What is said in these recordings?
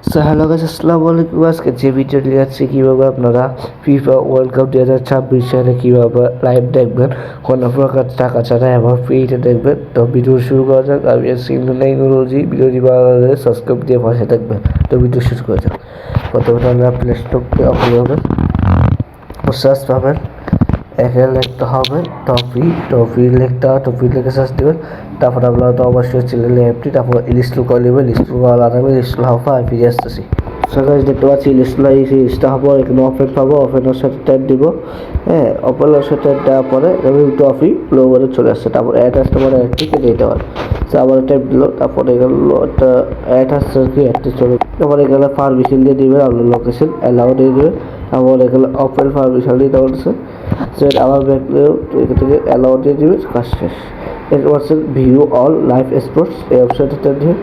So hello guys, আসসালামু আলাইকুম। আজকে যে ভিডিও নিয়ে যাচ্ছি কীভাবে আপনারা ফিফা ওয়ার্ল্ড কাপ 2026 সালে কীভাবে লাইভ দেখবেন কোনো প্রকার টাকা ছাড়া এবং ফ্রিতে দেখবেন। তো ভিডিও শুরু করা যাক। আমি সিংহজি ভিডিওটি ভালো লাগলে সাবস্ক্রাইব দিয়ে পাশে থাকবেন। তো ভিডিও শুরু করা যাক। প্রথমে আপনারা প্লে স্টোরটি ওপেন করবেন, সার্চ পাবেন, এখানে লিখতে হবে টফি লিখে সার্চ দেবেন। তারপর আপনারা তো অবশ্যই চ্যানেলে অ্যাপটি তারপর ইনস্টল করে নেবেন। ইনস্টল করা লাগবে, ইনস্টল হওয়ার পর আমি ফিরে আসতেছি। সকালে দেখতে পাচ্ছি ইনস্টল হবো, এখানে ওপেন পাবো, ওপেনের সাথে ট্যাপ দিব। হ্যাঁ, ওপেনের সাথে ট্যাপ দেওয়ার পরে টফি লোগোতে চলে আসছে। তারপর অ্যাড আসতে পারে, অ্যাডটি কেটে দিতে পারে। আবার ট্যাপ দিল, তারপরে এখানে একটা অ্যাড আসছে কি অ্যাডটি চলে। তারপর এখানে পারমিশন দিয়ে দিবেন, আপনার লোকেশন অ্যালাউ দিয়ে দেবেন। আবার এখানে ওপেন পারমিশন দিতে বলছে। সেট আবার ব্যাকলেও এখান থেকে অ্যালাউ দিয়ে দিবে, কাজ শেষ। এরপর হচ্ছে ভিউ অল লাইভ স্পোর্টস, এই ওয়েবসাইটটা দিয়ে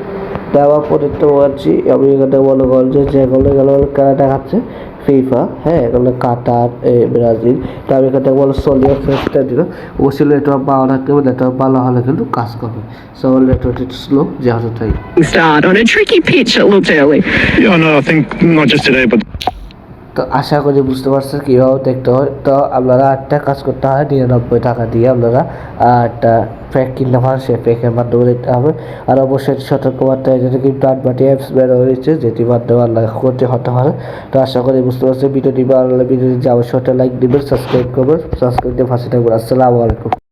দেওয়ার পর দেখতে পাচ্ছি আমি এখানে মনে করেন যে যেগুলো খেলা দেখাচ্ছে ফিফা, হ্যাঁ এগুলো কাতার, ব্রাজিল। তো আমি এখানে বলো সোলিয়া ফেসটা দিল। অবশ্যই নেটওয়ার্ক ভালো রাখতে হবে, নেটওয়ার্ক ভালো হলে কিন্তু কাজ করবে। সো নেটওয়ার্ক একটু স্লো যেহেতু তাই Start on a tricky pitch, it looked early. Yeah, no, I think not just today, but তো আশা করি বুঝতে পারছেন কীভাবে দেখতে হয়। তো আপনারা একটা কাজ করতে হয়, 99 টাকা দিয়ে আপনারা একটা প্যাক কিনতে পারেন, সেই প্যাকের মাধ্যমে দেখতে হবে। আর অবশ্যই সতর্কবার্তা এখানে কিন্তু আটবাটি অ্যাপস বের হয়েছে, যেটি মাধ্যমে আপনারা করতে হতে পারে। তো আশা করি বুঝতে পারছেন। ভিডিওটি ভালো লাগলে ভিডিওটি অবশ্যই লাইক দিবেন, সাবস্ক্রাইব করবেন, সাবস্ক্রাইব দিয়ে পাশে থাকবেন। আসসালামু আলাইকুম।